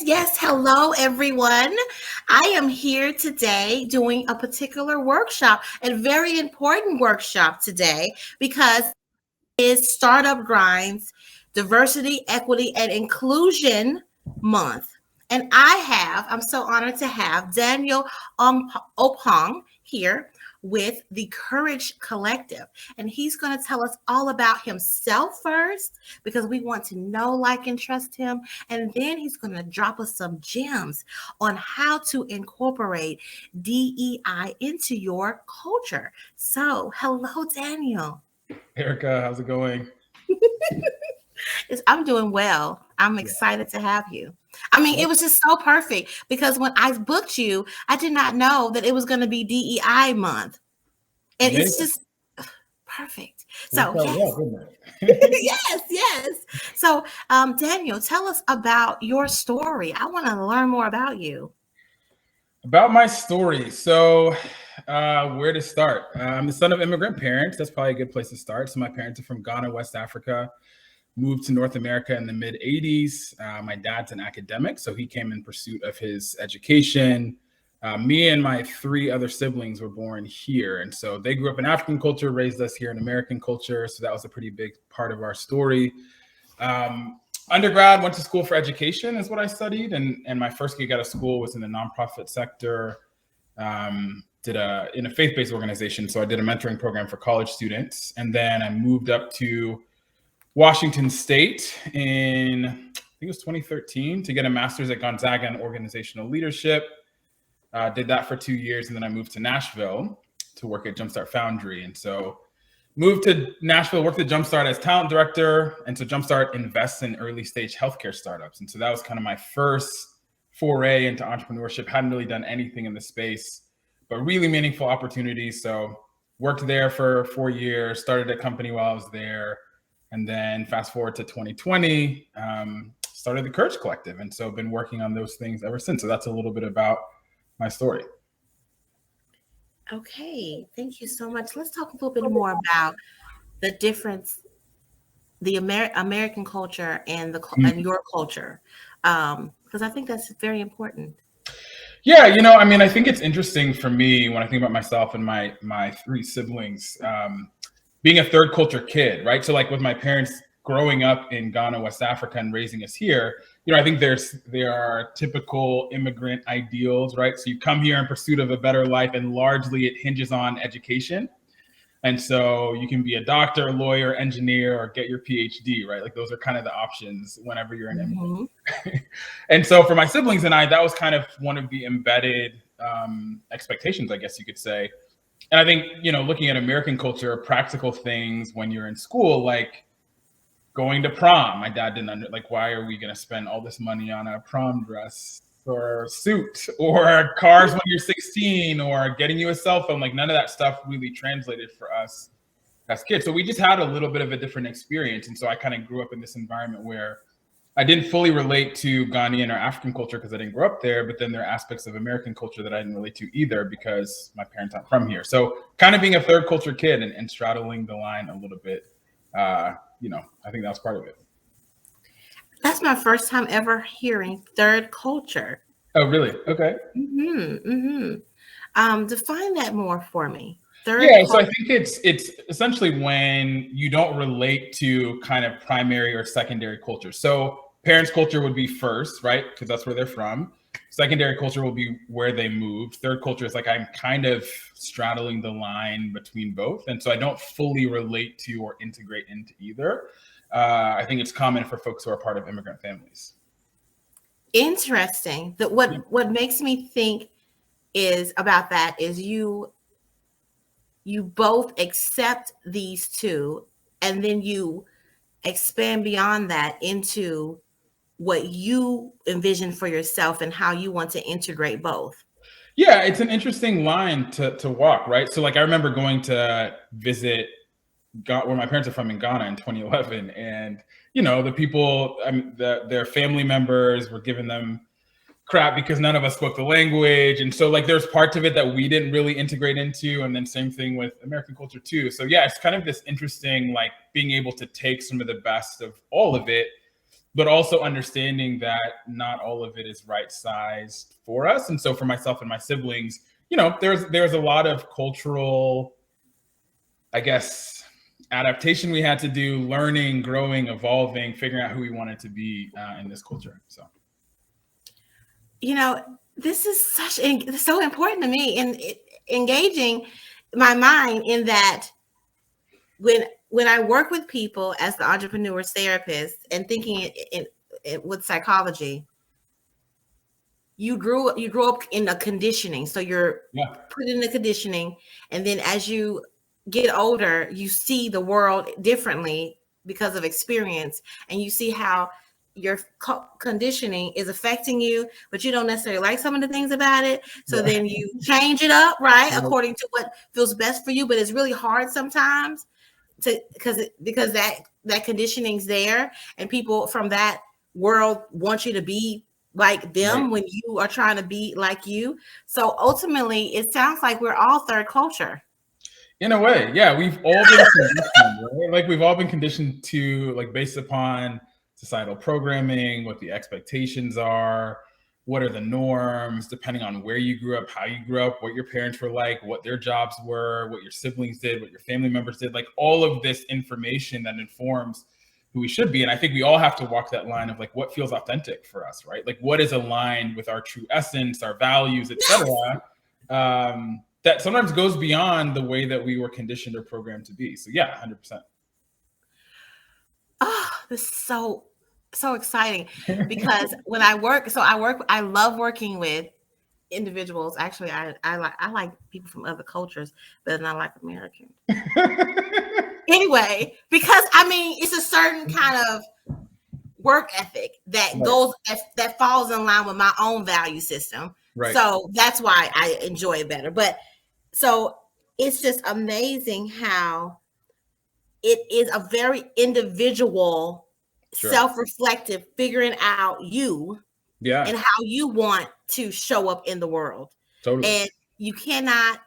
Yes. Hello, everyone. I am here today doing a particular workshop, a very important workshop today because it's Startup Grinds, Diversity, Equity, and Inclusion Month. And I'm so honored to have Daniel Oppong here with the Courage Collective. And he's going to tell us all about himself first, because we want to know, like, and trust him. And then he's going to drop us some gems on how to incorporate DEI into your culture. So, hello, Daniel. Erica, how's it going? I'm doing well. I'm excited to have you. I mean, it was just so perfect because when I booked you, I did not know that it was going to be DEI month. And it's just perfect. So, yes. So, Daniel, tell us about your story. I want to learn more about you. About my story. So, where to start? I'm the son of immigrant parents. That's probably a good place to start. So, my parents are from Ghana, West Africa. Moved to North America in the mid 80s. My dad's an academic, so he came in pursuit of his education. Me and my three other siblings were born here. And so they grew up in African culture, raised us here in American culture. So that was a pretty big part of our story. Undergrad, went to school for education is what I studied. And my first gig out of school was in the nonprofit sector. In a faith-based organization. So I did a mentoring program for college students. And then I moved up to Washington State in, I think it was 2013, to get a master's at Gonzaga in organizational leadership. Did that for 2 years, and then I moved to Nashville to work at Jumpstart Foundry. And so moved to Nashville, worked at Jumpstart as talent director. And so Jumpstart invests in early stage healthcare startups. And so that was kind of my first foray into entrepreneurship. Hadn't really done anything in the space, but really meaningful opportunities. So worked there for 4 years, started a company while I was there. And then fast forward to 2020, started the Courage Collective. And so been working on those things ever since. So that's a little bit about my story. Okay, thank you so much. Let's talk a little bit more about the difference, the American culture and and your culture, because I think that's very important. Yeah, I think it's interesting for me when I think about myself and my three siblings, being a third culture kid, right? So like with my parents growing up in Ghana, West Africa, and raising us here, I think there are typical immigrant ideals, right? So you come here in pursuit of a better life, and largely it hinges on education. And so you can be a doctor, lawyer, engineer, or get your PhD, right? Like those are kind of the options whenever you're an immigrant. And so for my siblings and I, that was kind of one of the embedded expectations, I guess you could say. And I think, looking at American culture, practical things when you're in school, like going to prom. My dad didn't why are we going to spend all this money on a prom dress or suit or cars when you're 16 or getting you a cell phone? Like none of that stuff really translated for us as kids. So we just had a little bit of a different experience. And so I kind of grew up in this environment where I didn't fully relate to Ghanaian or African culture because I didn't grow up there, but then there are aspects of American culture that I didn't relate to either because my parents aren't from here. So kind of being a third culture kid and straddling the line a little bit, I think that's part of it. That's my first time ever hearing third culture. Oh, really? Okay. Define that more for me. So I think it's essentially when you don't relate to kind of primary or secondary culture. So parents' culture would be first, right? Because that's where they're from. Secondary culture will be where they moved. Third culture is like I'm kind of straddling the line between both. And so I don't fully relate to or integrate into either. I think it's common for folks who are part of immigrant families. Interesting. That what makes me think is about that is you both accept these two, and then you expand beyond that into what you envision for yourself and how you want to integrate both. Yeah, it's an interesting line to walk, right? So like I remember going to visit where my parents are from in Ghana in 2011, and the people, their family members were giving them crap because none of us spoke the language. And so like there's parts of it that we didn't really integrate into, and then same thing with American culture too. So yeah, it's kind of this interesting, like being able to take some of the best of all of it but also understanding that not all of it is right sized for us. And so for myself and my siblings, there's a lot of cultural, I guess, adaptation we had to do, learning, growing, evolving, figuring out who we wanted to be in this culture. So, this is so important to me, and engaging my mind in that when I work with people as the entrepreneur therapist and thinking with psychology, you grew up in a conditioning, so you're put in the conditioning, and then as you get older, you see the world differently because of experience, and you see how your conditioning is affecting you, but you don't necessarily like some of the things about it. So then you change it up, right, according to what feels best for you. But it's really hard sometimes because that conditioning's there, and people from that world want you to be like them when you are trying to be like you. So ultimately, it sounds like we're all third culture. In a way, yeah, we've all been conditioned, right? Like we've all been conditioned to, like, based upon societal programming, what the expectations are, what are the norms, depending on where you grew up, how you grew up, what your parents were like, what their jobs were, what your siblings did, what your family members did, like all of this information that informs who we should be. And I think we all have to walk that line of like what feels authentic for us, right? Like what is aligned with our true essence, our values, etc. That sometimes goes beyond the way that we were conditioned or programmed to be. So yeah, 100%. Oh, this is so exciting, because when I love working with individuals. Actually, I like people from other cultures better than I like Americans. Anyway, because it's a certain kind of work ethic that that falls in line with my own value system. Right. So that's why I enjoy it better. But so it's just amazing how it is a very individual, self-reflective, figuring out you and how you want to show up in the world. Totally. And you cannot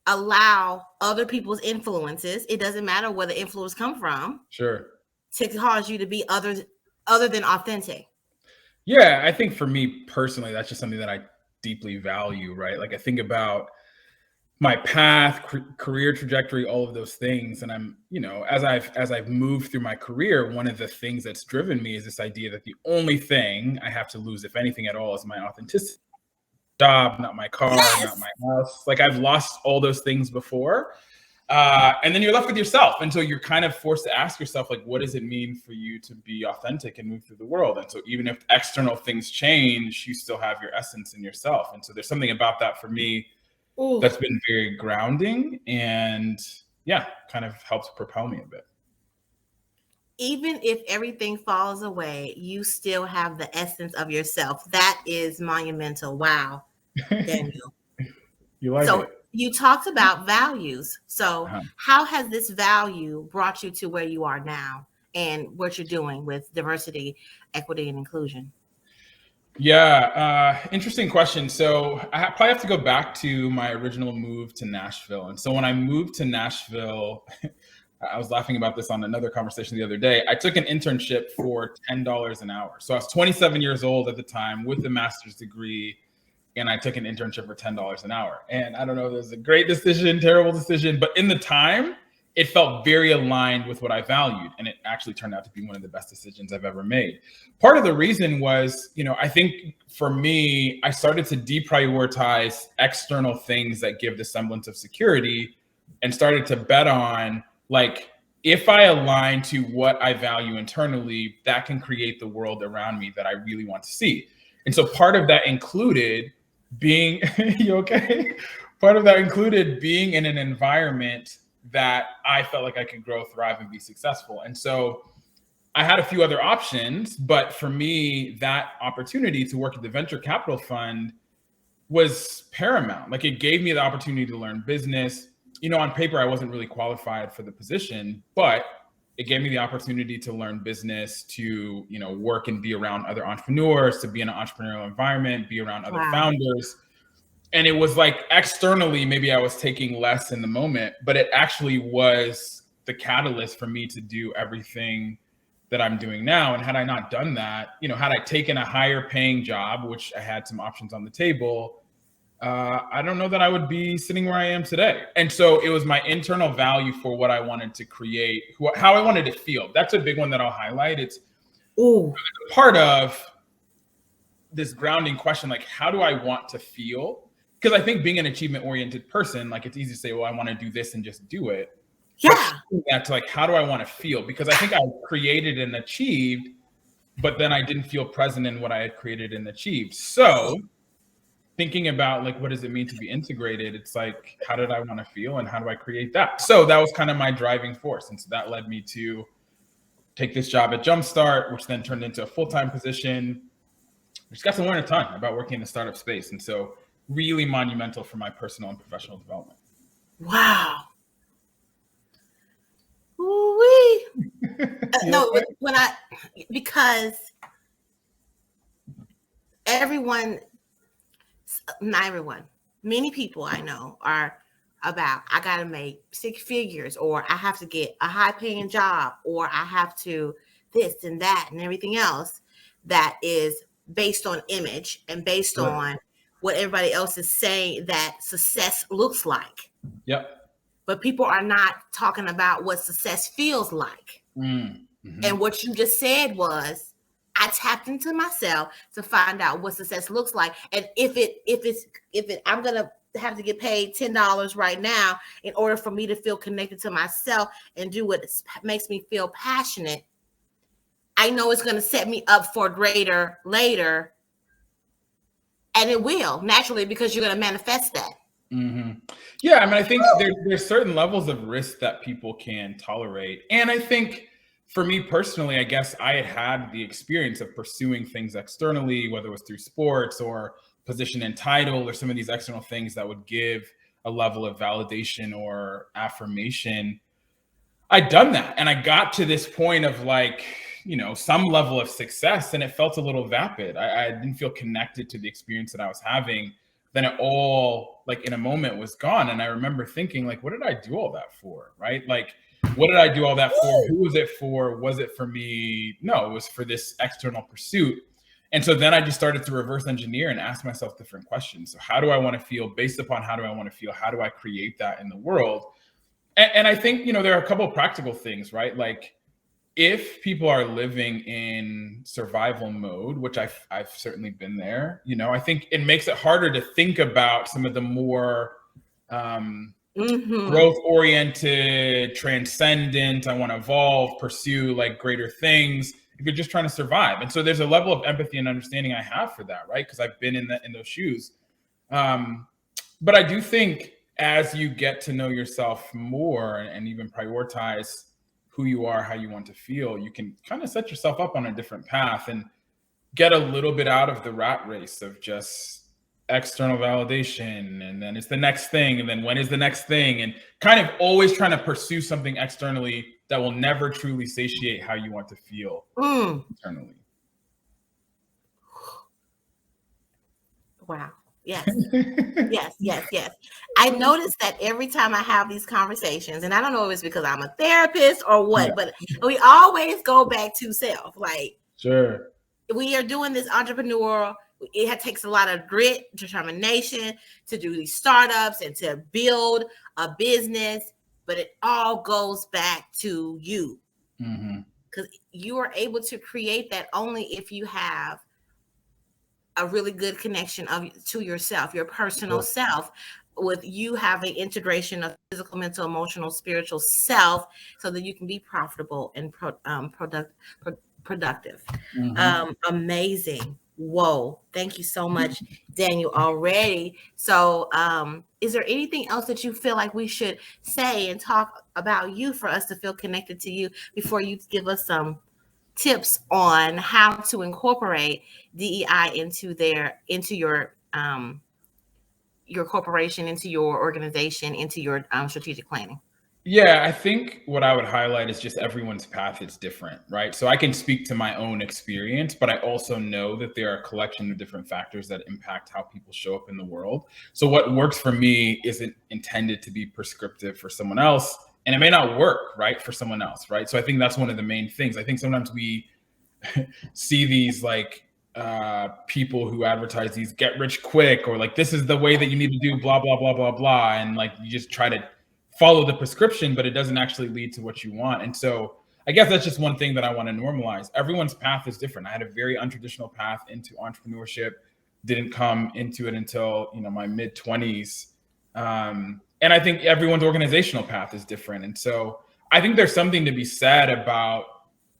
allow other people's influences. It doesn't matter where the influence come from. Sure. To cause you to be other than authentic. Yeah, I think for me personally, that's just something that I deeply value, right? Like I think about my path, career trajectory, all of those things. And I'm, as I've moved through my career, one of the things that's driven me is this idea that the only thing I have to lose, if anything at all, is my authenticity. Job, not my car, not my house. Like I've lost all those things before. And then you're left with yourself. And so you're kind of forced to ask yourself, like, what does it mean for you to be authentic and move through the world? And so even if external things change, you still have your essence in yourself. And so there's something about that for me that's been very grounding and kind of helps propel me a bit. Even if everything falls away, you still have the essence of yourself. That is monumental. Wow, Daniel. You like it. You talked about values. So how has this value brought you to where you are now and what you're doing with diversity, equity, and inclusion? Yeah, interesting question. So I probably have to go back to my original move to Nashville. And so when I moved to Nashville, I was laughing about this on another conversation the other day. I took an internship for $10 an hour. So I was 27 years old at the time with a master's degree, and I took an internship for $10 an hour. And I don't know if it was a great decision, terrible decision, but in the time, it felt very aligned with what I valued. And it actually turned out to be one of the best decisions I've ever made. Part of the reason was, I think for me, I started to deprioritize external things that give the semblance of security and started to bet on, like, if I align to what I value internally, that can create the world around me that I really want to see. And so part of that included being, you okay? Part of that included being in an environment that I felt like I could grow, thrive, and be successful. And so I had a few other options, but for me, that opportunity to work at the venture capital fund was paramount. Like it gave me the opportunity to learn business. On paper, I wasn't really qualified for the position, but it gave me the opportunity to learn business, to, work and be around other entrepreneurs, to be in an entrepreneurial environment, be around other founders. And it was like externally, maybe I was taking less in the moment, but it actually was the catalyst for me to do everything that I'm doing now. And had I not done that, had I taken a higher paying job, which I had some options on the table, I don't know that I would be sitting where I am today. And so it was my internal value for what I wanted to create, how I wanted to feel. That's a big one that I'll highlight. It's part of this grounding question, like, how do I want to feel? Because I think being an achievement-oriented person, like, it's easy to say, well, I want to do this and just do it. Yeah. That's like, how do I want to feel? Because I think I created and achieved, but then I didn't feel present in what I had created and achieved. So thinking about, like, what does it mean to be integrated? It's like, how did I want to feel and how do I create that? So that was kind of my driving force. And so that led me to take this job at Jumpstart, which then turned into a full-time position. I just got to learn a ton about working in the startup space. And so really monumental for my personal and professional development. Wow. Ooh-wee. No, because not everyone, many people I know are about, I got to make 6 figures, or I have to get a high paying job, or I have to this and that and everything else that is based on image and based on what everybody else is saying that success looks like. Yep. But people are not talking about what success feels like. Mm-hmm. And what you just said was, I tapped into myself to find out what success looks like. And if I'm going to have to get paid $10 right now in order for me to feel connected to myself and do what makes me feel passionate, I know it's going to set me up for greater later. And it will naturally, because you're going to manifest that. Mm-hmm. Yeah. I mean, I think there's certain levels of risk that people can tolerate. And I think for me personally, I guess I had the experience of pursuing things externally, whether it was through sports or position and title or some of these external things that would give a level of validation or affirmation. I'd done that. And I got to this point of, like, some level of success, and it felt a little vapid. I didn't feel connected to the experience that I was having. Then it all, like, in a moment was gone. And I remember thinking, like, what did I do all that for? Right? Like, what did I do all that for? Who was it for? Was it for me? No, it was for this external pursuit. And so then I just started to reverse engineer and ask myself different questions. So how do I want to feel? Based upon how do I want to feel? How do I create that in the world? And I think, there are a couple of practical things, right? Like, if people are living in survival mode, which I've certainly been there, I think it makes it harder to think about some of the more growth-oriented, transcendent, I want to evolve, pursue, like, greater things, if you're just trying to survive. And so there's a level of empathy and understanding I have for that, right? Because I've been in those shoes. But I do think as you get to know yourself more and even prioritize who you are, how you want to feel, you can kind of set yourself up on a different path and get a little bit out of the rat race of just external validation. And then it's the next thing. And then when is the next thing? And kind of always trying to pursue something externally that will never truly satiate how you want to feel internally. Wow. Yes. Yes. I noticed that every time I have these conversations, and I don't know if it's because I'm a therapist or what, but we always go back to self. Like, sure, we are doing this entrepreneurial. It takes a lot of grit, determination to do these startups and to build a business, but it all goes back to you, because you are able to create that only if you have a really good connection to yourself, your personal self, with you having integration of physical, mental, emotional, spiritual self, so that you can be profitable and productive. Amazing. Whoa. Thank you so much, Daniel, already. So is there anything else that you feel like we should say and talk about you for us to feel connected to you before you give us some tips on how to incorporate DEI into your corporation, into your organization, into your strategic planning? Yeah, I think what I would highlight is just everyone's path is different, right? So I can speak to my own experience, but I also know that there are a collection of different factors that impact how people show up in the world. So what works for me isn't intended to be prescriptive for someone else. and it may not work, right, for someone else, right? So I think that's one of the main things. I think sometimes we see these like people who advertise these get rich quick, or like this is the way that you need to do blah blah blah blah blah, and like you just try to follow the prescription, but it doesn't actually lead to what you want. And so I guess that's just one thing that I want to normalize. Everyone's path is different. I had a very untraditional path into entrepreneurship, didn't come into it until my mid-20s, and I think everyone's organizational path is different. And so I think there's something to be said about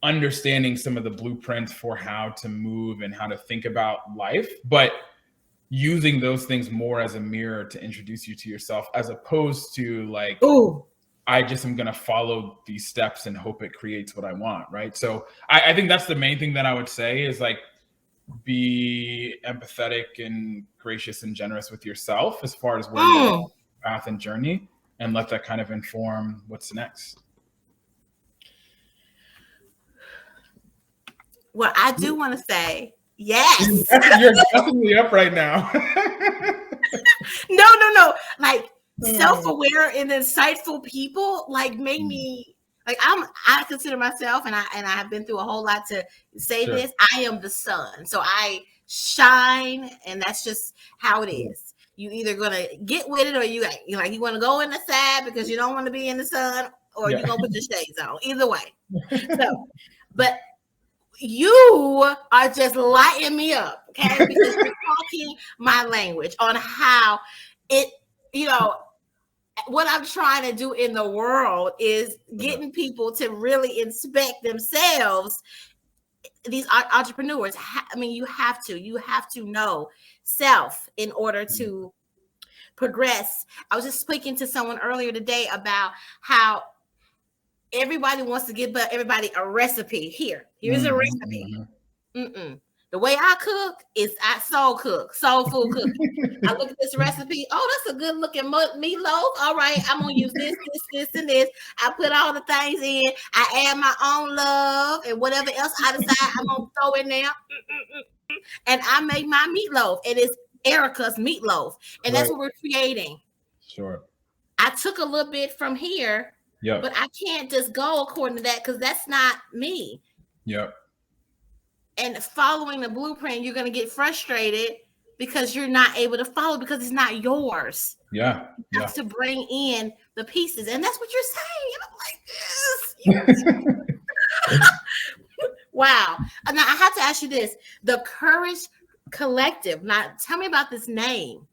understanding some of the blueprints for how to move and how to think about life, but using those things more as a mirror to introduce you to yourself, as opposed to like, oh, I just am going to follow these steps and hope it creates what I want. Right. So I think that's the main thing that I would say is like, be empathetic and gracious and generous with yourself as far as where your path and journey, and let that kind of inform what's next. Well, I do want to say, yes. You're definitely up right now. No. Like self-aware and insightful people like made me like I consider myself, and I have been through a whole lot to say this. I am the sun. So I shine, and that's just how it is. You either gonna get with it, or you want to go in the side because you don't want to be in the sun, or you're gonna put your shades on. Either way. So, but you are just lighting me up, okay? Because you're talking my language on how it, what I'm trying to do in the world is getting people to really inspect themselves. These entrepreneurs, you have to know self in order to progress. I was just speaking to someone earlier today about how everybody wants to give everybody a recipe. Here's a recipe. The way I cook is I soul food cooking. I look at this recipe. Oh, that's a good looking meatloaf. All right, I'm gonna use this, and this. I put all the things in. I add my own love and whatever else I decide I'm gonna throw in there. And I make my meatloaf. And it's Erica's meatloaf, and that's what we're creating. Sure. I took a little bit from here. Yep. But I can't just go according to that because that's not me. Yep. And following the blueprint, you're going to get frustrated because you're not able to follow because it's not yours. Yeah. You have to bring in the pieces. And that's what you're saying. I'm like, yes. Wow. Now, I have to ask you this. The Courage Collective. Now, tell me about this name.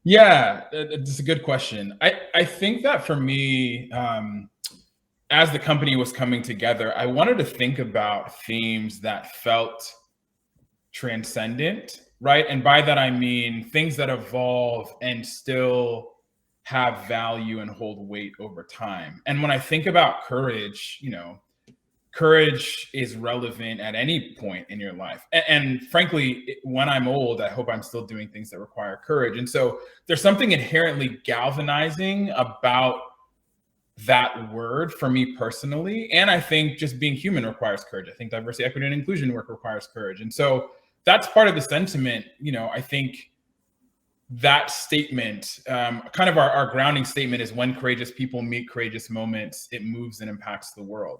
Yeah, it's a good question. I think that for me, as the company was coming together, I wanted to think about themes that felt transcendent, right? And by that, I mean things that evolve and still have value and hold weight over time. And when I think about courage, courage is relevant at any point in your life. And frankly, when I'm old, I hope I'm still doing things that require courage. And so there's something inherently galvanizing about that word for me personally. And I think just being human requires courage. I think diversity, equity, and inclusion work requires courage. And so that's part of the sentiment. I think that statement, kind of our grounding statement is when courageous people meet courageous moments, it moves and impacts the world.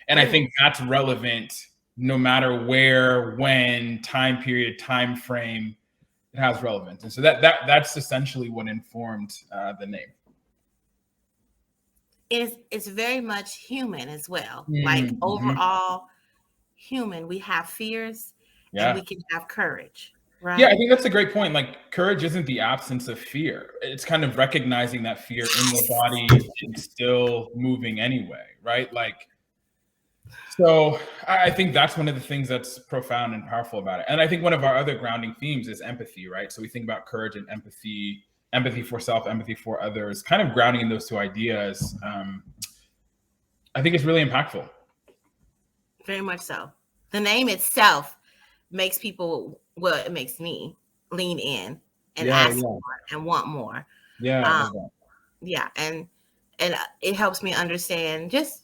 And I think that's relevant no matter where, when, time period, time frame, it has relevance. And so that's essentially what informed the name. It's very much human as well. Like overall human, we have fears and we can have courage. Right? Yeah, I think that's a great point. Like courage isn't the absence of fear. It's kind of recognizing that fear in the body and still moving anyway, right? So I think that's one of the things that's profound and powerful about it. And I think one of our other grounding themes is empathy, right? So we think about courage and empathy for self, empathy for others, kind of grounding in those two ideas. I think it's really impactful. Very much so. The name itself makes people, it makes me lean in and ask more and want more. Yeah. And it helps me understand just,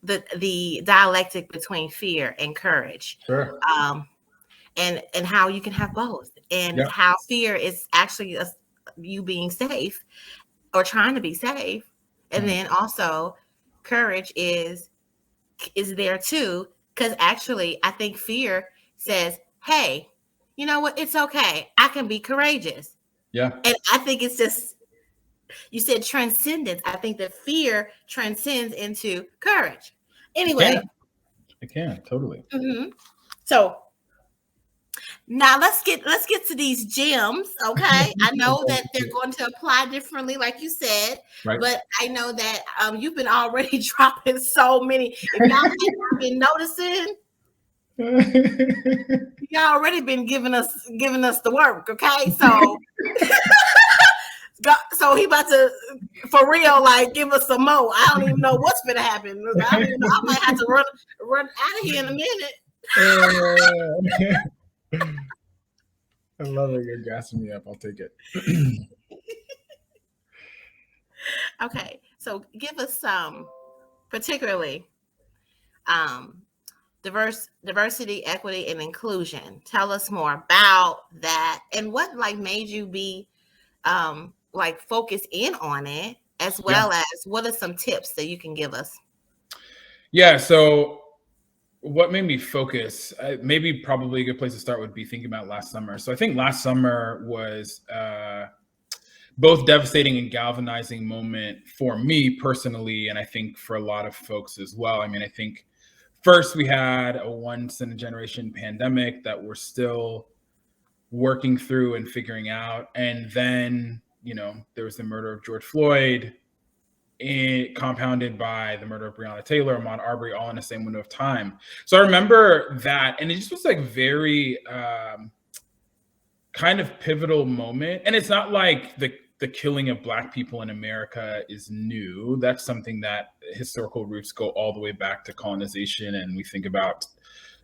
the dialectic between fear and courage. Sure. And how you can have both, and how fear is actually you being safe or trying to be safe, And then also courage is there too, because actually I think fear says, hey, you know what, it's okay, I can be courageous. Yeah. And I think it's just, you said transcendence. I think that fear transcends into courage. Anyway, it can totally. So now let's get to these gems, okay? I know that they're going to apply differently, like you said, right. But I know that you've been already dropping so many. If y'all have been noticing, y'all already been giving us the work, okay? So, so he about to, for real, like give us some more. I don't even know what's gonna happen. I don't even know. I might have to run out of here in a minute. I love it. You're gassing me up. I'll take it. Okay, so give us some, particularly diversity, equity, and inclusion. Tell us more about that, and what like made you be like focus in on it, as well as what are some tips that you can give us? Yeah. So what made me focus, maybe probably a good place to start would be thinking about last summer. So I think last summer was both devastating and galvanizing moment for me personally, and I think for a lot of folks as well. I mean, I think first we had a once in a generation pandemic that we're still working through and figuring out. And then, there was the murder of George Floyd, compounded by the murder of Breonna Taylor, Ahmaud Arbery, all in the same window of time. So I remember that, and it just was like very kind of pivotal moment. And it's not like the killing of Black people in America is new. That's something that historical roots go all the way back to colonization, and we think about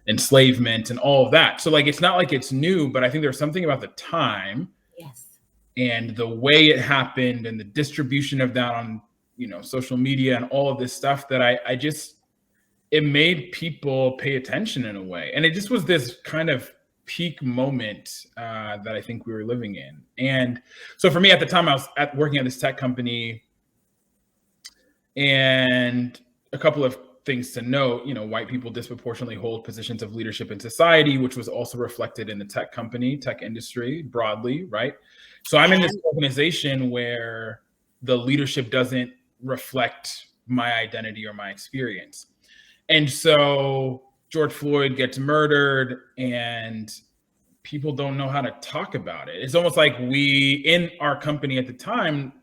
enslavement and all of that. So like, it's not like it's new, but I think there's something about the time and the way it happened and the distribution of that on social media and all of this stuff that I just, it made people pay attention in a way. And it just was this kind of peak moment that I think we were living in. And so for me at the time, I was working at this tech company, and a couple of things to note, white people disproportionately hold positions of leadership in society, which was also reflected in the tech industry broadly, right? So I'm in this organization where the leadership doesn't reflect my identity or my experience. And so George Floyd gets murdered and people don't know how to talk about it. It's almost like we in our company at the time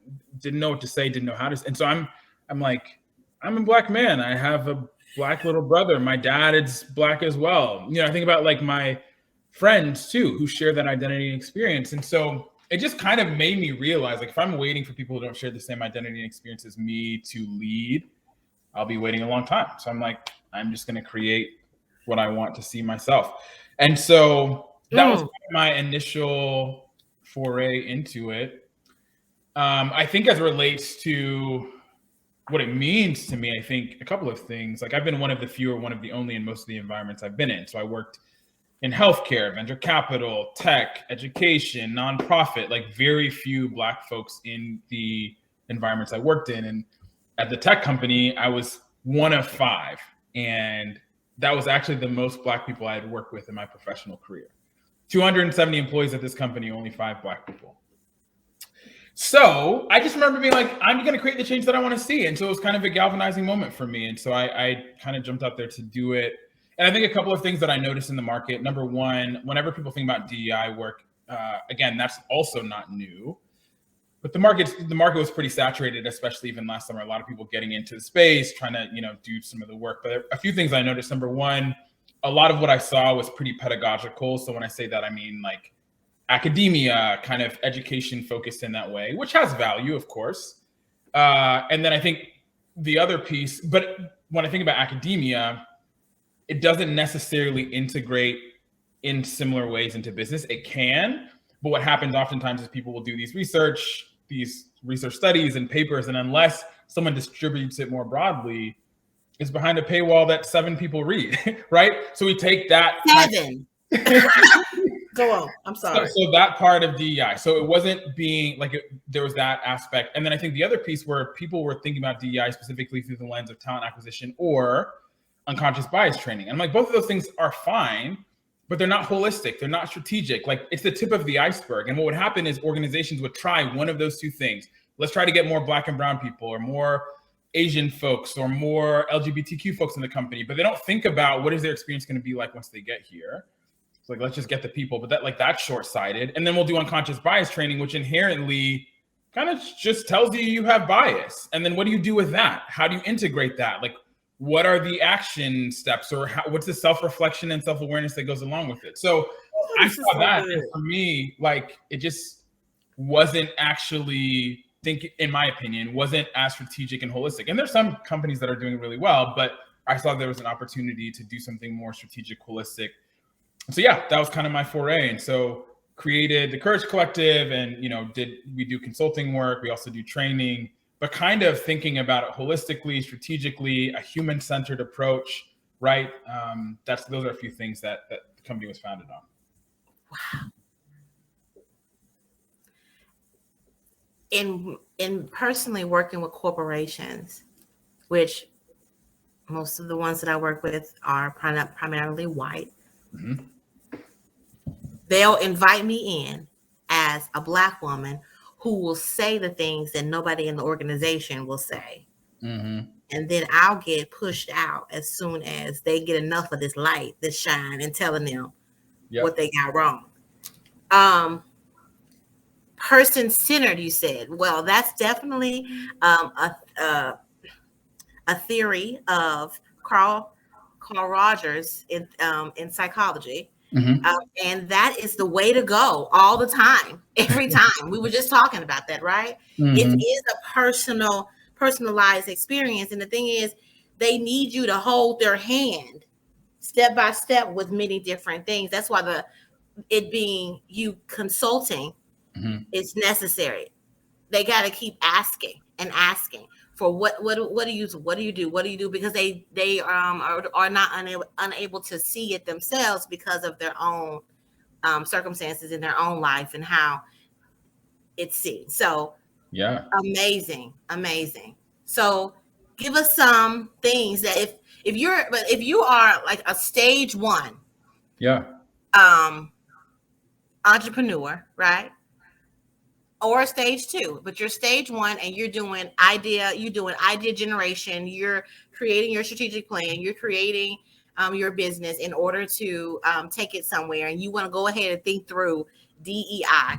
didn't know what to say, didn't know how to. And so I'm like, I'm a Black man. I have a Black little brother. My dad is Black as well. I think about like my friends too, who share that identity and experience. And so it just kind of made me realize, like, if I'm waiting for people who don't share the same identity and experience as me to lead, I'll be waiting a long time. So I'm like, I'm just going to create what I want to see myself. And so that was my initial foray into it. I think as it relates to what it means to me, I think a couple of things. Like, I've been one of the few or one of the only in most of the environments I've been in. So I worked in healthcare, venture capital, tech, education, nonprofit, like very few Black folks in the environments I worked in. And at the tech company, I was one of 5. And that was actually the most Black people I had worked with in my professional career. 270 employees at this company, only 5 Black people. So I just remember being like, I'm going to create the change that I want to see. And so it was kind of a galvanizing moment for me. And so I kind of jumped out there to do it. And I think a couple of things that I noticed in the market. Number one, whenever people think about DEI work, again, that's also not new. But the market was pretty saturated, especially even last summer. A lot of people getting into the space, trying to do some of the work. But a few things I noticed. Number one, a lot of what I saw was pretty pedagogical. So when I say that, I mean like academia, kind of education focused in that way, which has value, of course. And then I think the other piece, but when I think about academia, it doesn't necessarily integrate in similar ways into business. It can, but what happens oftentimes is people will do these research studies and papers, and unless someone distributes it more broadly, it's behind a paywall that 7 people read, right? So we take that 7. Go on. I'm sorry. So that part of DEI. So it wasn't being like there was that aspect. And then I think the other piece where people were thinking about DEI specifically through the lens of talent acquisition or unconscious bias training. And I'm like, both of those things are fine, but they're not holistic. They're not strategic. Like it's the tip of the iceberg. And what would happen is organizations would try one of those two things. Let's try to get more Black and brown people or more Asian folks or more LGBTQ folks in the company, but they don't think about what is their experience going to be like once they get here. It's like, let's just get the people, but that's short-sighted. And then we'll do unconscious bias training, which inherently kind of just tells you have bias. And then what do you do with that? How do you integrate that? Like, what are the action steps or what's the self-reflection and self-awareness that goes along with it? So I saw that, and for me, like, it just wasn't actually, in my opinion, wasn't as strategic and holistic. And there's some companies that are doing really well, but I saw there was an opportunity to do something more strategic, holistic. So yeah, that was kind of my foray. And so created the Courage Collective and, we do consulting work. We also do training, but kind of thinking about it holistically, strategically, a human-centered approach, right? Those are a few things that the company was founded on. Wow. In personally working with corporations, which most of the ones that I work with are primarily white, mm-hmm. They'll invite me in as a Black woman who will say the things that nobody in the organization will say. Mm-hmm. And then I'll get pushed out as soon as they get enough of this light, this shine, and telling them what they got wrong. Person-centered, you said. Well, that's definitely a theory of Carl Rogers in psychology. Mm-hmm. And that is the way to go all the time, every time. We were just talking about that, right? Mm-hmm. It is a personalized experience. And the thing is, they need you to hold their hand step by step with many different things. That's why it being you consulting mm-hmm. is necessary. They got to keep asking and asking for what do you do, because they are not unable to see it themselves because of their own circumstances in their own life and how it's seen. So yeah, amazing. So give us some things that if you are like a stage 1 entrepreneur, right? Or stage 2, but you're stage 1 and you're doing idea generation, you're creating your strategic plan, you're creating your business in order to take it somewhere, and you want to go ahead and think through DEI.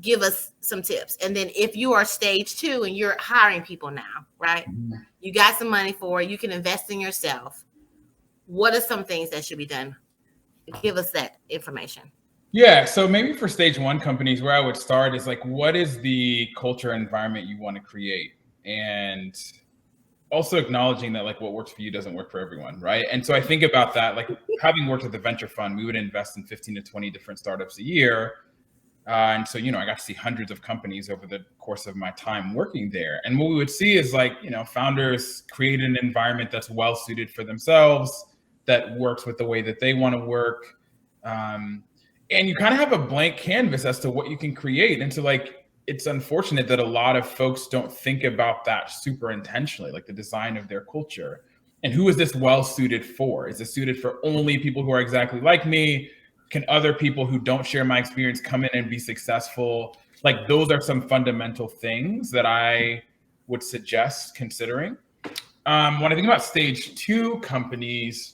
Give us some tips. And then if you are stage 2 and you're hiring people now, right? Mm-hmm. You got some money for it, you can invest in yourself. What are some things that should be done? Give us that information. Yeah, so maybe for stage 1 companies, where I would start is like, what is the culture environment you want to create? And also acknowledging that like what works for you doesn't work for everyone, right? And so I think about that, like having worked at the venture fund, we would invest in 15 to 20 different startups a year. And so, I got to see hundreds of companies over the course of my time working there. And what we would see is like, founders create an environment that's well suited for themselves, that works with the way that they want to work. And you kind of have a blank canvas as to what you can create. And so like, it's unfortunate that a lot of folks don't think about that super intentionally, like the design of their culture. And who is this well suited for? Is it suited for only people who are exactly like me? Can other people who don't share my experience come in and be successful? Like those are some fundamental things that I would suggest considering. When I think about stage 2 companies,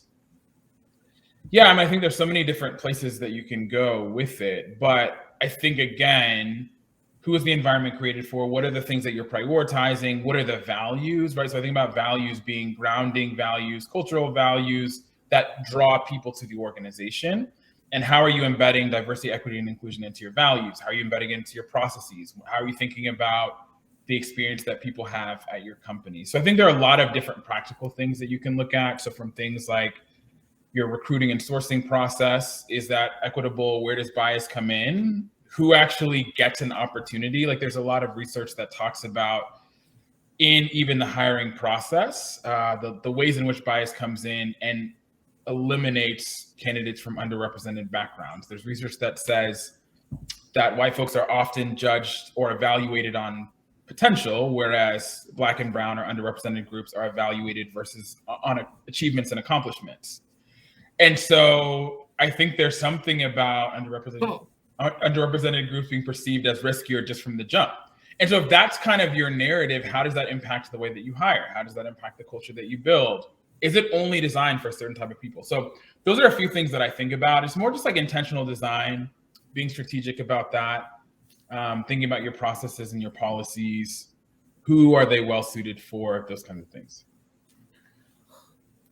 I think there's so many different places that you can go with it. But I think, again, who is the environment created for? What are the things that you're prioritizing? What are the values, right? So I think about values being grounding values, cultural values that draw people to the organization. And how are you embedding diversity, equity, and inclusion into your values? How are you embedding it into your processes? How are you thinking about the experience that people have at your company? So I think there are a lot of different practical things that you can look at. So from things like your recruiting and sourcing process, is that equitable? Where does bias come in? Who actually gets an opportunity? Like there's a lot of research that talks about in even the hiring process, the ways in which bias comes in. And eliminates candidates from underrepresented backgrounds. There's research that says that white folks are often judged or evaluated on potential, whereas Black and Brown or underrepresented groups are evaluated versus on achievements and accomplishments. And so I think there's something about underrepresented groups being perceived as riskier just from the jump. And so if that's kind of your narrative, how does that impact the way that you hire? How does that impact the culture that you build? Is it only designed for a certain type of people? So those are a few things that I think about. It's more just like intentional design, being strategic about that, thinking about your processes and your policies. Who are they well suited for? Those kinds of things.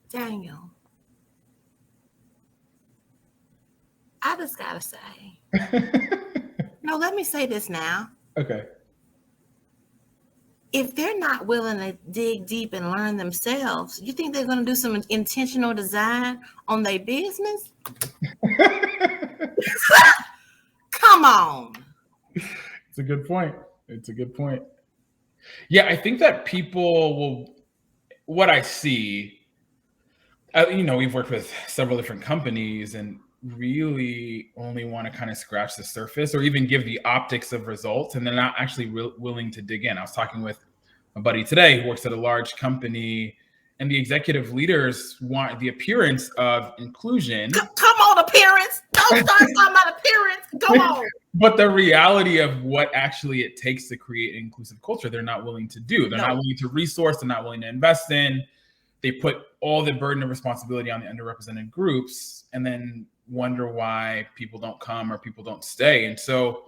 Daniel, I just gotta say, no, let me say this now. Okay. If they're not willing to dig deep and learn themselves, you think they're going to do some intentional design on their business? Come on. It's a good point. Yeah, I think that people will, what I see, we've worked with several different companies and really only want to kind of scratch the surface or even give the optics of results, and they're not actually willing to dig in. I was talking with a buddy today who works at a large company, and the executive leaders want the appearance of inclusion. Come on, appearance. Don't start talking about appearance. Go on. But the reality of what actually it takes to create an inclusive culture, they're not willing to do. They're not willing to resource. They're not willing to invest in. They put all the burden of responsibility on the underrepresented groups and then wonder why people don't come or people don't stay. And so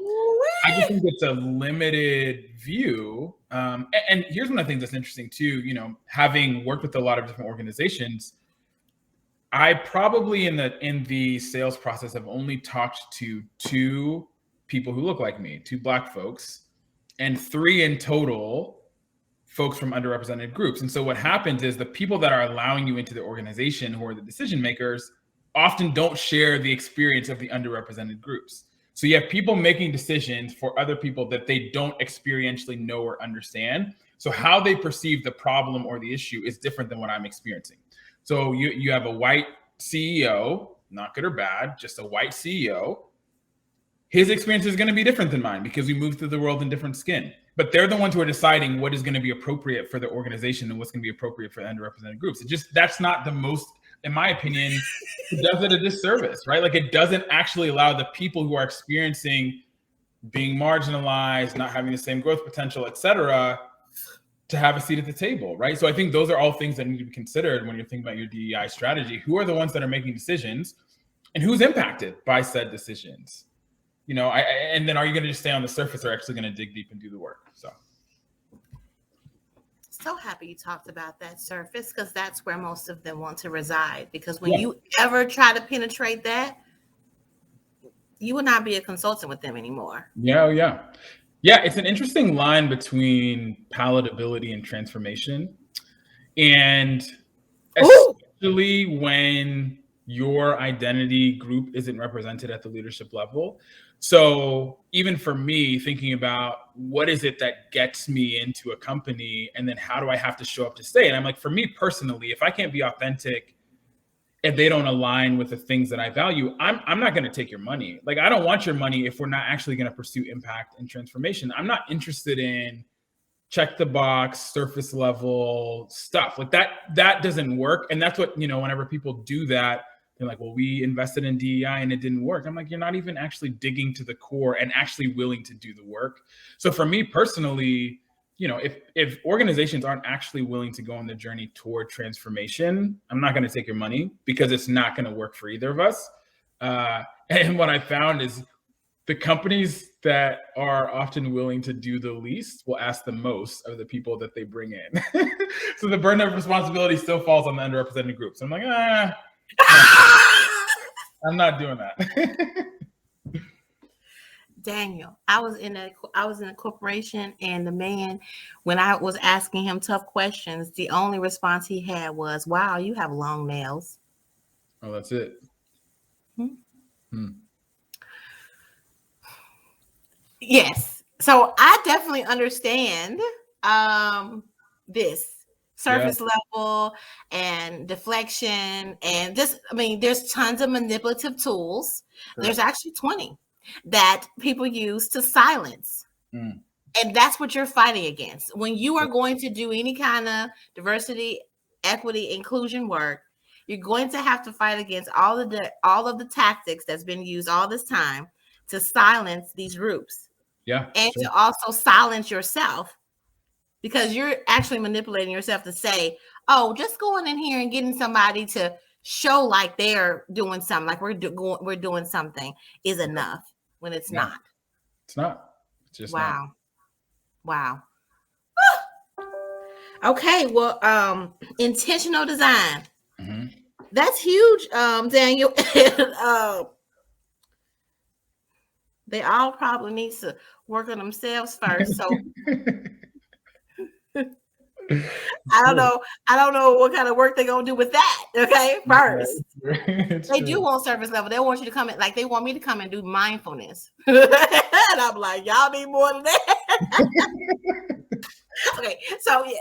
I just think it's a limited view. And here's one of the things that's interesting too, having worked with a lot of different organizations, I probably in the sales process have only talked to 2 people who look like me, 2 Black folks, and 3 in total folks from underrepresented groups. And so what happens is the people that are allowing you into the organization, who are the decision makers, often don't share the experience of the underrepresented groups. So you have people making decisions for other people that they don't experientially know or understand. So how they perceive the problem or the issue is different than what I'm experiencing. So you have a white CEO, not good or bad, just a white CEO. His experience is going to be different than mine because we move through the world in different skin. But they're the ones who are deciding what is going to be appropriate for the organization and what's going to be appropriate for the underrepresented groups. That's not the most, in my opinion, it does it a disservice, right? Like it doesn't actually allow the people who are experiencing being marginalized, not having the same growth potential, et cetera, to have a seat at the table, right? So I think those are all things that need to be considered when you're thinking about your DEI strategy. Who are the ones that are making decisions and who's impacted by said decisions? And then are you going to just stay on the surface or actually going to dig deep and do the work? So happy you talked about that surface, because that's where most of them want to reside. Because when you ever try to penetrate that, you will not be a consultant with them anymore. Yeah. It's an interesting line between palatability and transformation. And especially when your identity group isn't represented at the leadership level. So even for me, thinking about what is it that gets me into a company and then how do I have to show up to stay? And I'm like, for me personally, if I can't be authentic, if they don't align with the things that I value, I'm not going to take your money. Like, I don't want your money if we're not actually going to pursue impact and transformation. I'm not interested in check the box, surface level stuff. Like that doesn't work. And that's what, whenever people do that, they're like, well, we invested in DEI and it didn't work. I'm like, you're not even actually digging to the core and actually willing to do the work. So for me personally, if organizations aren't actually willing to go on the journey toward transformation, I'm not going to take your money because it's not going to work for either of us. And what I found is the companies that are often willing to do the least will ask the most of the people that they bring in. So the burden of responsibility still falls on the underrepresented groups. I'm like, I'm not doing that. Daniel, I was in a corporation, and the man, when I was asking him tough questions, the only response he had was, "Wow, you have long nails." Oh, that's it. Yes. So I definitely understand this. surface level and deflection and just, I mean, there's tons of manipulative tools. Sure. There's actually 20 that people use to silence. And that's what you're fighting against. When you are going to do any kind of diversity, equity, inclusion work, you're going to have to fight against all of the tactics that's been used all this time to silence these groups. Yeah. And to also silence yourself, because you're actually manipulating yourself to say, oh, just going in here and getting somebody to show like they're doing something, like we're doing something is enough, when it's not. It's not. It's just wow. Wow. Okay, well, intentional design. That's huge, Daniel. They all probably need to work on themselves first. So I don't know what kind of work they're gonna do with that. Okay, first. They do want surface level. They want you to come in, like they want me to come and do mindfulness. And I'm like, y'all need more than that. Okay, so yeah.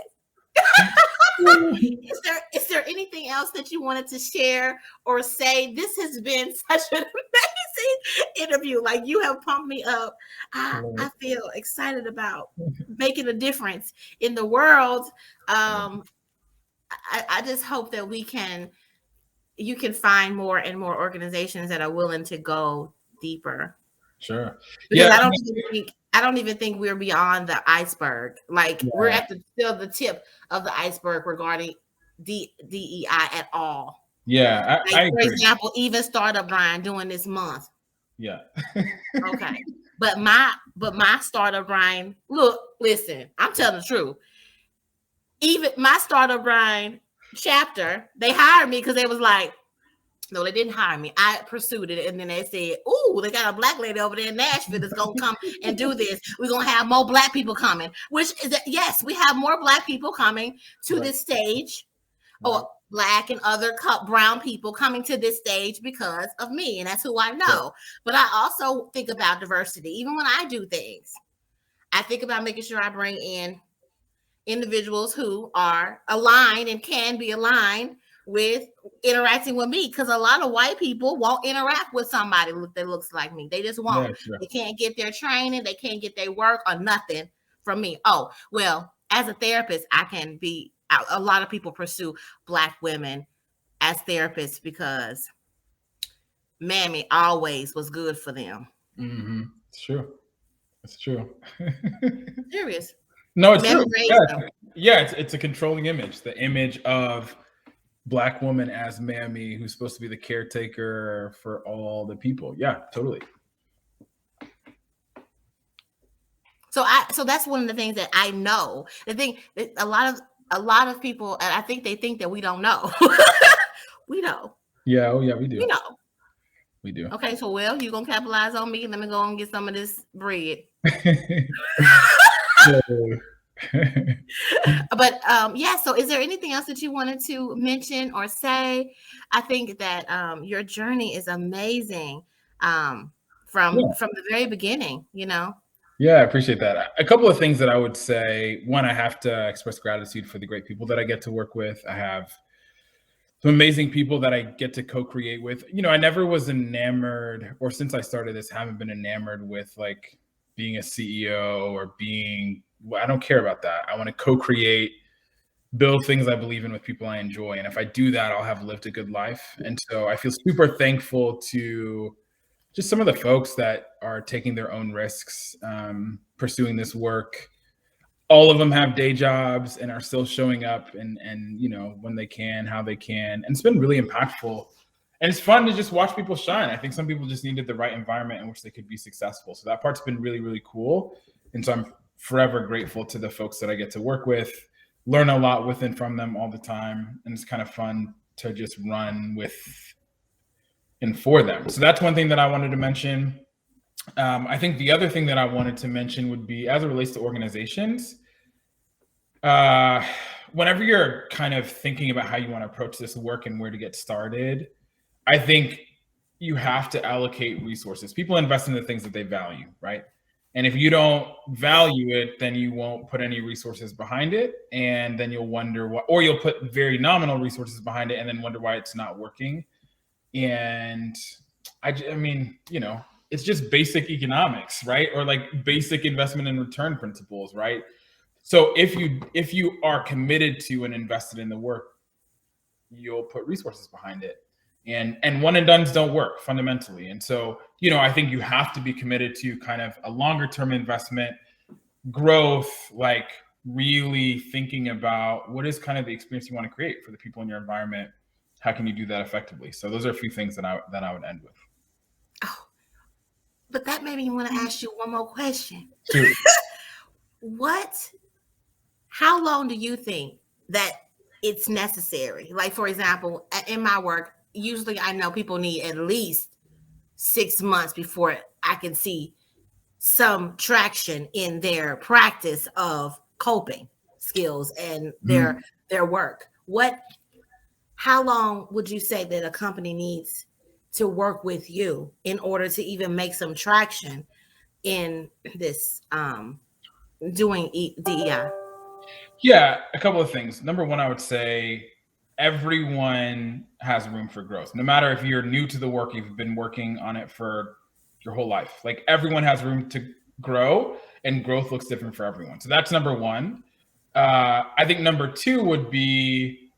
Is there anything else that you wanted to share or say? This has been such an amazing interview. Like, you have pumped me up. I feel excited about making a difference in the world. I just hope that you can find more and more organizations that are willing to go deeper. Sure. Because I don't even think we're beyond the iceberg. Like, we're at still the tip of the iceberg regarding DEI at all. Yeah, I for example, even Startup Grind doing this month. Yeah. Okay, but my Startup Grind. Look, listen, I'm telling the truth. Even my Startup Grind chapter, they hired me because they was like, no, they didn't hire me. I pursued it. And then they said, ooh, they got a black lady over there in Nashville that's going to come and do this. We're going to have more black people coming, which is that, yes, we have more black people coming to this stage, or black and other brown people coming to this stage because of me. And that's who I know. But I also think about diversity. Even when I do things, I think about making sure I bring in individuals who are aligned and can be aligned with interacting with me, because a lot of white people won't interact with somebody that looks like me. They just won't. Yeah, sure. They can't get their training, they can't get their work or nothing from me. Oh, well, as a therapist, I can be, a lot of people pursue black women as therapists because Mammy always was good for them. It's true. It's true. Serious. No, it's true. Yeah, it's a controlling image. The image of Black woman as Mammy, who's supposed to be the caretaker for all the people. Yeah, totally. So that's one of the things that I know. The thing that a lot of people, and I think they think that we don't know. We know. Yeah. Oh yeah, we do. We know. We do. Okay, so you're gonna capitalize on me. Let me go and get some of this bread. But so is there anything else that you wanted to mention or say? I think that your journey is amazing from the very beginning, Yeah, I appreciate that. A couple of things that I would say. One, I have to express gratitude for the great people that I get to work with. I have some amazing people that I get to co-create with. I never was enamored, or since I started this, haven't been enamored with like being a CEO or I don't care about that. I want to co-create, build things I believe in with people I enjoy. And if I do that, I'll have lived a good life. And so I feel super thankful to just some of the folks that are taking their own risks, pursuing this work. All of them have day jobs and are still showing up and when they can, how they can. And it's been really impactful. And it's fun to just watch people shine. I think some people just needed the right environment in which they could be successful. So that part's been really, really cool. And so I'm forever grateful to the folks that I get to work with, learn a lot with and from them all the time. And it's kind of fun to just run with and for them. So that's one thing that I wanted to mention. I think the other thing that I wanted to mention would be, as it relates to organizations, whenever you're kind of thinking about how you want to approach this work and where to get started, I think you have to allocate resources. People invest in the things that they value, right? And if you don't value it, then you won't put any resources behind it. And then you'll wonder why, or you'll put very nominal resources behind it and then wonder why it's not working. And I mean, it's just basic economics, right? Or like basic investment and return principles, right? So if you are committed to and invested in the work, you'll put resources behind it. And one and dones don't work fundamentally. And so, I think you have to be committed to kind of a longer term investment, growth, like really thinking about what is kind of the experience you want to create for the people in your environment. How can you do that effectively? So those are a few things that I would end with. Oh, but that made me want to ask you one more question. How long do you think that it's necessary? Like, for example, in my work, usually I know people need at least 6 months before I can see some traction in their practice of coping skills and their work. How long would you say that a company needs to work with you in order to even make some traction in this doing DEI? Yeah, a couple of things. Number one, I would say everyone has room for growth. No matter if you're new to the work, you've been working on it for your whole life. Like everyone has room to grow, and growth looks different for everyone. So that's number one. I think number two would be,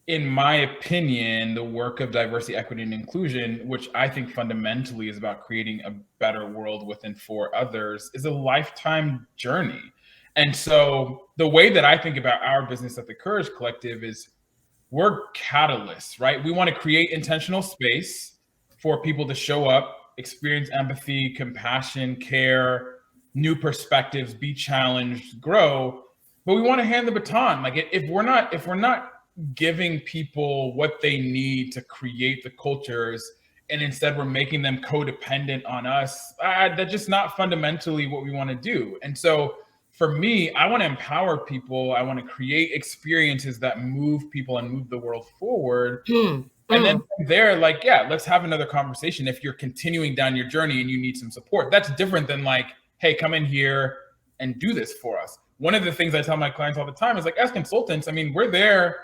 in my opinion, the work of diversity, equity, and inclusion, which I think fundamentally is about creating a better world with and for others, is a lifetime journey. And so the way that I think about our business at the Courage Collective is we're catalysts, right? We want to create intentional space for people to show up, experience empathy, compassion, care, new perspectives, be challenged, grow. But we want to hand the baton. Like if we're not giving people what they need to create the cultures, and instead we're making them codependent on us, that's just not fundamentally what we want to do. And so for me, I want to empower people. I want to create experiences that move people and move the world forward. And then from there, like, yeah, let's have another conversation. If you're continuing down your journey and you need some support, that's different than like, hey, come in here and do this for us. One of the things I tell my clients all the time is like, as consultants, I mean, we're there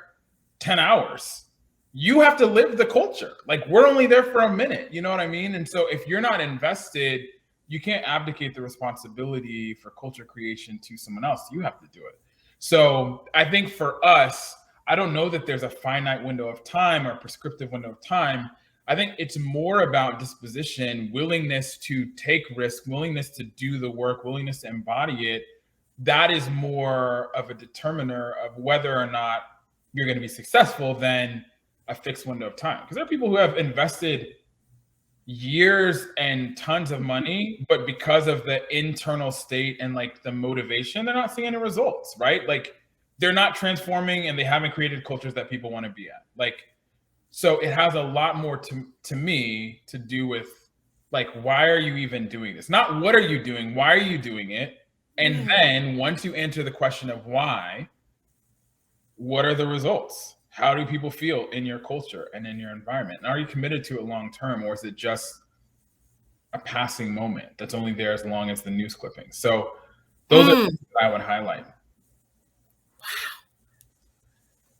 10 hours. You have to live the culture. Like we're only there for a minute, you know what I mean? And so if you're not invested, you can't abdicate the responsibility for culture creation to someone else. You have to do it. So I think for us, I don't know that there's a finite window of time or prescriptive window of time. I think it's more about disposition, willingness to take risk, willingness to do the work, willingness to embody it. That is more of a determiner of whether or not you're going to be successful than a fixed window of time. Because there are people who have invested years and tons of money, but because of the internal state and like the motivation, they're not seeing any results, right? Like they're not transforming and they haven't created cultures that people want to be at. Like, so it has a lot more to me to do with like, why are you even doing this? Not what are you doing? Why are you doing it? And then once you answer the question of why, what are the results? How do people feel in your culture and in your environment? And are you committed to it long term, or is it just a passing moment that's only there as long as the news clippings? So those are things that I would highlight. Wow.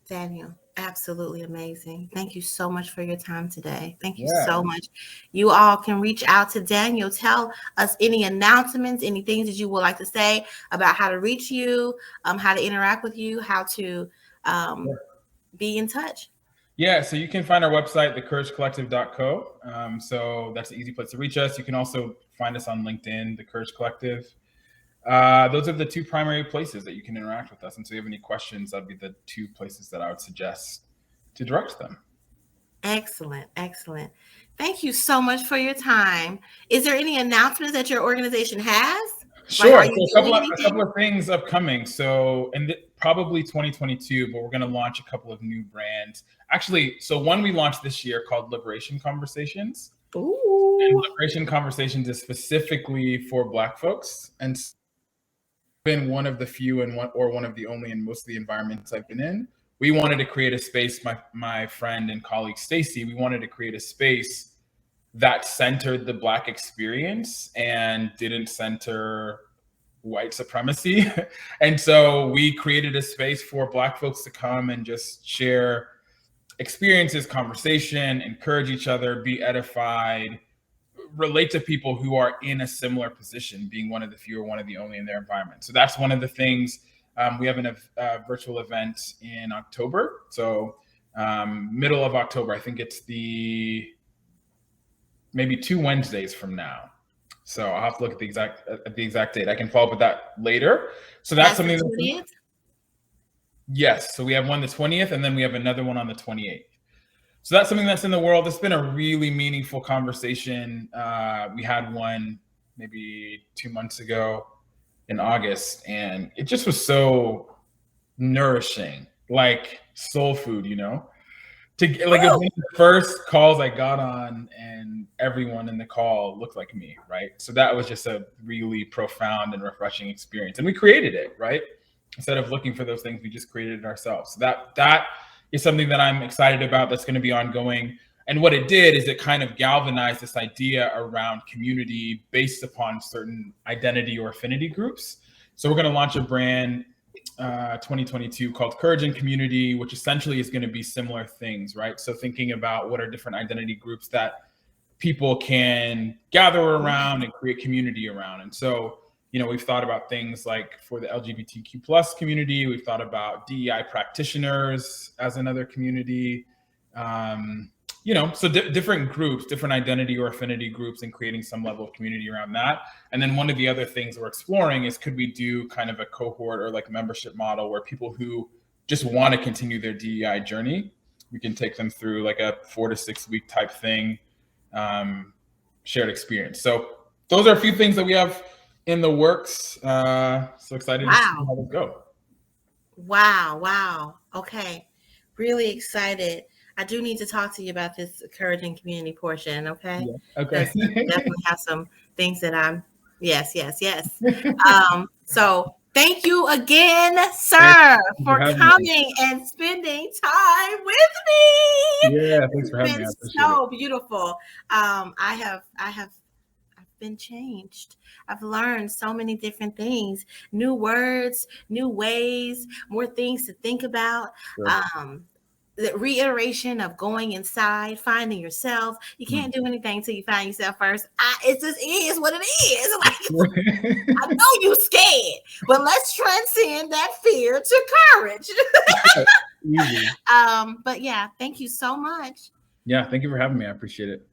Daniel, absolutely amazing. Thank you so much for your time today. Thank you so much. You all can reach out to Daniel. Tell us any announcements, any things that you would like to say about how to reach you, how to interact with you, how to be in touch. Yeah, so you can find our website, thecouragecollective.co. So that's an easy place to reach us. You can also find us on LinkedIn, The Courage Collective. Those are the two primary places that you can interact with us. And so if you have any questions, that'd be the two places that I would suggest to direct them. Excellent. Excellent. Thank you so much for your time. Is there any announcements that your organization has? Sure. Like, so a couple of things upcoming. So, and probably 2022, but we're going to launch a couple of new brands. Actually, so one we launched this year called Liberation Conversations. Ooh. And Liberation Conversations is specifically for Black folks, and been one of the few and one of the only in most of the environments I've been in. We wanted to create a space. My friend and colleague Stacy, we wanted to create a space that centered the Black experience and didn't center white supremacy. And so we created a space for Black folks to come and just share experiences, conversation, encourage each other, be edified, relate to people who are in a similar position, being one of the few or one of the only in their environment. So that's one of the things. We have a virtual event in October. So middle of October, I think it's maybe 2 Wednesdays from now. So I'll have to look at the exact date. I can follow up with that later. So that's something the 20th? Yes. So we have one the 20th, and then we have another one on the 28th. So that's something that's in the world. It's been a really meaningful conversation. We had one maybe 2 months ago in August, and it just was so nourishing, like soul food, you know? It was one of the first calls I got on, and everyone in the call looked like me, right? So that was just a really profound and refreshing experience. And we created it, right? Instead of looking for those things, we just created it ourselves. So that is something that I'm excited about, that's going to be ongoing. And what it did is it kind of galvanized this idea around community based upon certain identity or affinity groups. So we're going to launch a brand 2022 called Courage and Community, which essentially is going to be similar things, right? So thinking about what are different identity groups that people can gather around and create community around. And so, you know, we've thought about things like for the LGBTQ plus community, we've thought about DEI practitioners as another community, you know, so different groups, different identity or affinity groups, and creating some level of community around that. And then one of the other things we're exploring is, could we do kind of a cohort or like membership model where people who just want to continue their DEI journey, we can take them through like a 4 to 6 week type thing, shared experience. So those are a few things that we have in the works. So excited to see how those go. Wow. Okay. Really excited. I do need to talk to you about this Courage and Community portion, okay? Yeah, okay. Definitely have some things that I'm, yes. So thank you again, sir, for coming and spending time with me. Yeah, thanks for having me. It's been so beautiful. I've been changed. I've learned so many different things, new words, new ways, more things to think about. Sure. The reiteration of going inside, finding yourself. You can't do anything until you find yourself first. It just is what it is. Like, I know you're scared, but let's transcend that fear to courage. But yeah, thank you so much. Yeah, thank you for having me. I appreciate it.